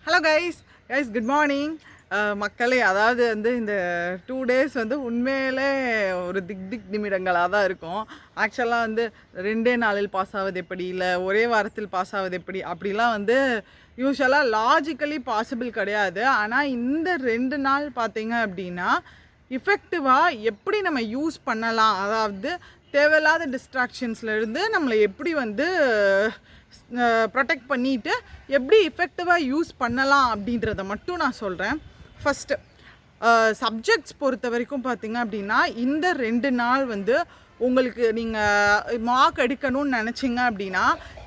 Hello guys good morning மக்களே. அதாவது வந்து இந்த 2 days வந்து உண்மையிலே ஒரு திக் நிமிடங்களாக தான் இருக்கும். ஆக்சுவலாக வந்து 2 நாளில் பாஸ் ஆவது எப்படி, இல்லை ஒரே வாரத்தில் பாஸ் ஆவது எப்படி, அப்படிலாம் வந்து யூஸ்வலாக லாஜிக்கலி பாசிபிள் கிடையாது. ஆனால் இந்த 2 நாள் பார்த்தீங்க அப்படின்னா இஃபெக்டிவாக எப்படி நம்ம யூஸ் பண்ணலாம், அதாவது தேவையில்லாத டிஸ்ட்ராக்ஷன்ஸ்லேருந்து நம்மளை எப்படி வந்து ப்ரொடெக்ட் பண்ணிவிட்டு எப்படி எஃபெக்டிவாக யூஸ் பண்ணலாம் அப்படின்றத மட்டும் நான் சொல்கிறேன். ஃபஸ்ட்டு சப்ஜெக்ட்ஸ் பொறுத்த வரைக்கும் பார்த்திங்க அப்படின்னா இந்த 2 நாள் வந்து உங்களுக்கு நீங்கள் மார்க் எடுக்கணும்னு நினச்சிங்க அப்படின்னா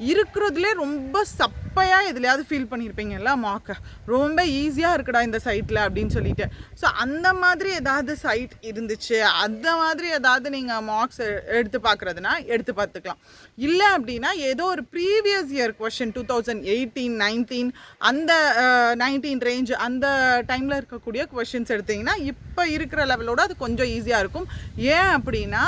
இருக்கிறதுலே ரொம்ப சப்பையாக எதுலையாவது ஃபீல் பண்ணியிருப்பீங்கல்ல, மார்க்கை ரொம்ப ஈஸியாக இருக்குடா இந்த சைட்டில் அப்படின்னு சொல்லிட்டு. ஸோ அந்த மாதிரி ஏதாவது சைட் இருந்துச்சு, அந்த மாதிரி ஏதாவது நீங்கள் மார்க்ஸ் எடுத்து பார்க்குறதுனா எடுத்து பார்த்துக்கலாம். இல்லை அப்படின்னா ஏதோ ஒரு ப்ரீவியஸ் இயர் கொஷின் 2018, 19 அந்த 19 ரேஞ்ச் அந்த டைமில் இருக்கக்கூடிய கொஷின்ஸ் எடுத்திங்கன்னா இப்போ இருக்கிற லெவலோடு அது கொஞ்சம் ஈஸியாக இருக்கும். ஏன் அப்படின்னா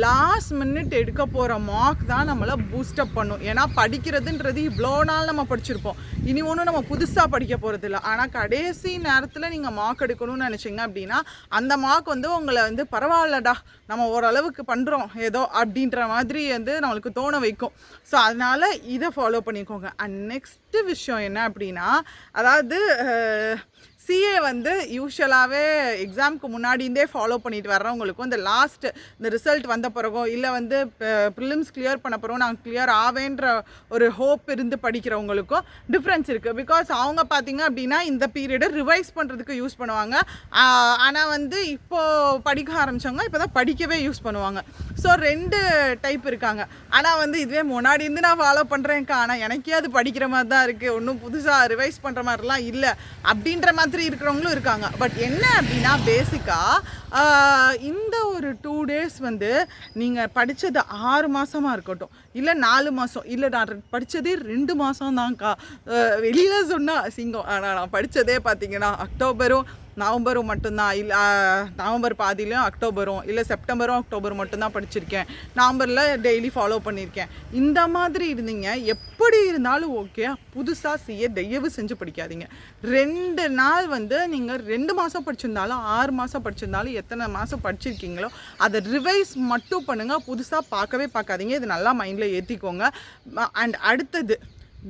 லாஸ்ட் மினிட் எடுக்க போகிற மார்க் தான் நம்மளை பூஸ்டப் பண்ணும். ஏன்னா படிக்கிறதுன்றது இவ்வளோ நாள் நம்ம படிச்சிருப்போம், இனி ஒன்றும் நம்ம புதுசாக படிக்க போகிறதில்ல. ஆனால் கடைசி நேரத்தில் நீங்கள் மார்க் எடுக்கணும்னு நினச்சிங்க அப்படின்னா அந்த மார்க் வந்து உங்களை வந்து பரவாயில்லடா நம்ம ஓரளவுக்கு பண்ணுறோம் ஏதோ அப்படின்ற மாதிரி வந்து நம்மளுக்கு தோண வைக்கும். ஸோ அதனால் இதை ஃபாலோ பண்ணிக்கோங்க. அண்ட் நெக்ஸ்ட்டு விஷயம் என்ன அப்படின்னா, அதாவது சிஏ வந்து யூஸ்வலாகவே எக்ஸாமுக்கு முன்னாடிந்தே ஃபாலோ பண்ணிட்டு வர்றவங்களுக்கும் இந்த இந்த ரிசல்ட் வந்த பிறகோ இல்லை வந்து ப்ரிலிம்ஸ் கிளியர் பண்ண பிறகும் நாங்கள் கிளியர் ஆவேன்ற ஒரு ஹோப் இருந்து படிக்கிறவங்களுக்கும் டிஃப்ரென்ஸ் இருக்குது. பிகாஸ் அவங்க பார்த்திங்க அப்படின்னா இந்த பீரியடை ரிவைஸ் பண்ணுறதுக்கு யூஸ் பண்ணுவாங்க. ஆனால் வந்து இப்போது படிக்க ஆரம்பித்தவங்க இப்போ தான் படிக்கவே யூஸ் பண்ணுவாங்க. ஸோ 2 டைப் இருக்காங்க. ஆனால் வந்து இதுவே முன்னாடி இருந்து நான் ஃபாலோ பண்ணுறேன்க்கா, ஆனால் எனக்கே அது படிக்கிற மாதிரி தான் இருக்குது, ஒன்றும் புதுசாக ரிவைஸ் பண்ணுற மாதிரிலாம் இல்லை அப்படின்ற மாதிரி இருக்கிறவங்களும் இருக்காங்க. பட் என்ன அப்படின்னா பேசிக்காக இந்த ஒரு 2 days வந்து நீங்கள் படித்தது 6 மாதமாக இருக்கட்டும், இல்லை 4 மாதம், இல்லை நான் படித்ததே 2 மாதம் தான்க்கா, வெளியில் சொன்னால் சிங்கம், ஆனால் நான் படித்ததே பார்த்தீங்கன்னா அக்டோபரும் நவம்பரும் மட்டும்தான், இல்லை நவம்பர் பாதியிலும் அக்டோபரும், இல்லை செப்டம்பரும் அக்டோபரும் மட்டும்தான் படிச்சிருக்கேன், நவம்பரில் டெய்லி ஃபாலோ பண்ணியிருக்கேன். இந்த மாதிரி இருந்தீங்க எப்படி இருந்தாலும் ஓகே, புதுசாக சிஏ தயவு செஞ்சு படிக்காதீங்க. 2 நாள் வந்து நீங்கள் 2 மாதம் படிச்சிருந்தாலும் 6 மாதம் படிச்சிருந்தாலும் எத்தனை மாதம் படிச்சிருக்கீங்களோ அதை ரிவைஸ் மட்டும் பண்ணுங்கள், புதுசாக பார்க்காதீங்க. இது நல்லா மைண்டில் ஏற்றிக்கோங்க. அண்ட் அடுத்தது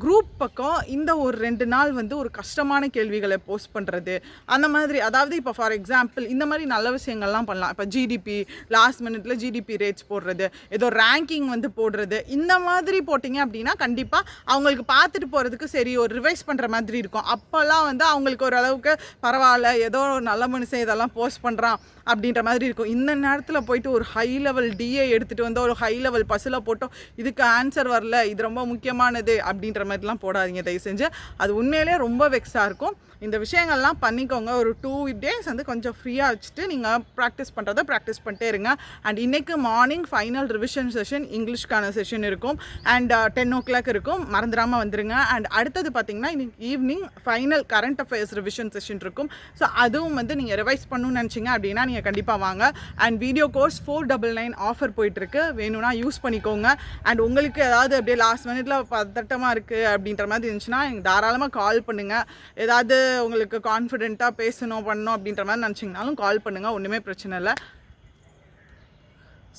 குரூப் பக்கம் இந்த ஒரு 2 நாள் வந்து ஒரு கஷ்டமான கேள்விகளை போஸ்ட் பண்ணுறது அந்த மாதிரி, அதாவது இப்போ ஃபார் எக்ஸாம்பிள் இந்த மாதிரி நல்ல விஷயங்கள்லாம் பண்ணலாம். இப்போ ஜிடிபி லாஸ்ட் மினிட்ல ஜிடிபி ரேட்ஸ் போடுறது, ஏதோ ரேங்கிங் வந்து போடுறது, இந்த மாதிரி போட்டிங்க அப்படின்னா கண்டிப்பாக அவங்களுக்கு பார்த்துட்டு போகிறதுக்கு சரி ஒரு ரிவைஸ் பண்ணுற மாதிரி இருக்கும். அப்போல்லாம் வந்து அவங்களுக்கு ஓரளவுக்கு பரவாயில்ல, ஏதோ நல்ல மனுஷன் இதெல்லாம் போஸ்ட் பண்ணுறான் அப்படின்ற மாதிரி இருக்கும். இந்த நேரத்தில் போயிட்டு ஒரு ஹை லெவல் டிஏ எடுத்துகிட்டு வந்து ஒரு ஹை லெவல் பஸ்ஸில் போட்டோம் இதுக்கு ஆன்சர் வரல, இது ரொம்ப முக்கியமானது அப்படின்ற மாதிரிலாம் போடாதீங்க தயவு செஞ்சு. அது உண்மையிலே ரொம்ப வெக்ஸாக இருக்கும். இந்த விஷயங்கள்லாம் பண்ணிக்கோங்க. ஒரு 2 days வந்து கொஞ்சம் ஃப்ரீயாக வச்சுட்டு நீங்கள் ப்ராக்டிஸ் பண்ணுறதை ப்ராக்டிஸ் பண்ணிட்டே இருங்க. அண்ட் இன்றைக்கு மார்னிங் ஃபைனல் ரிவிஷன் செஷன் இங்கிலீஷ்க்கான செஷன் இருக்கும். அண்ட் 10 o'clock இருக்கும், மறந்துடாமல் வந்துடுங்க. அண்ட் அடுத்தது பார்த்திங்கன்னா இன்னைக்கு evening final current affairs revision session இருக்கும். ஸோ அதுவும் வந்து நீங்கள் ரிவைஸ் பண்ணணும்னு நினச்சிங்க அப்படின்னா நீங்கள் கண்டிப்பாக வாங்க. அண்ட் வீடியோ கோர்ஸ் 499 ஆஃபர் போயிட்டுருக்கு, வேணும்னா யூஸ் பண்ணிக்கோங்க. அண்ட் உங்களுக்கு ஏதாவது அப்படியே லாஸ்ட் மினிட்ல பதட்டமாக இருக்குது அப்படின்ற மாதிரி இருந்துச்சுன்னா எனக்கு தாராளமாக கால் பண்ணுங்கள். ஏதாவது உங்களுக்கு கான்ஃபிடென்ட்டாக பேசணும் பண்ணணும் அப்படின்ற மாதிரி நினச்சிங்கனாலும் கால் பண்ணுங்கள், ஒன்றுமே பிரச்சனை இல்லை.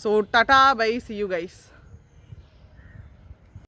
So tata bye, see you guys.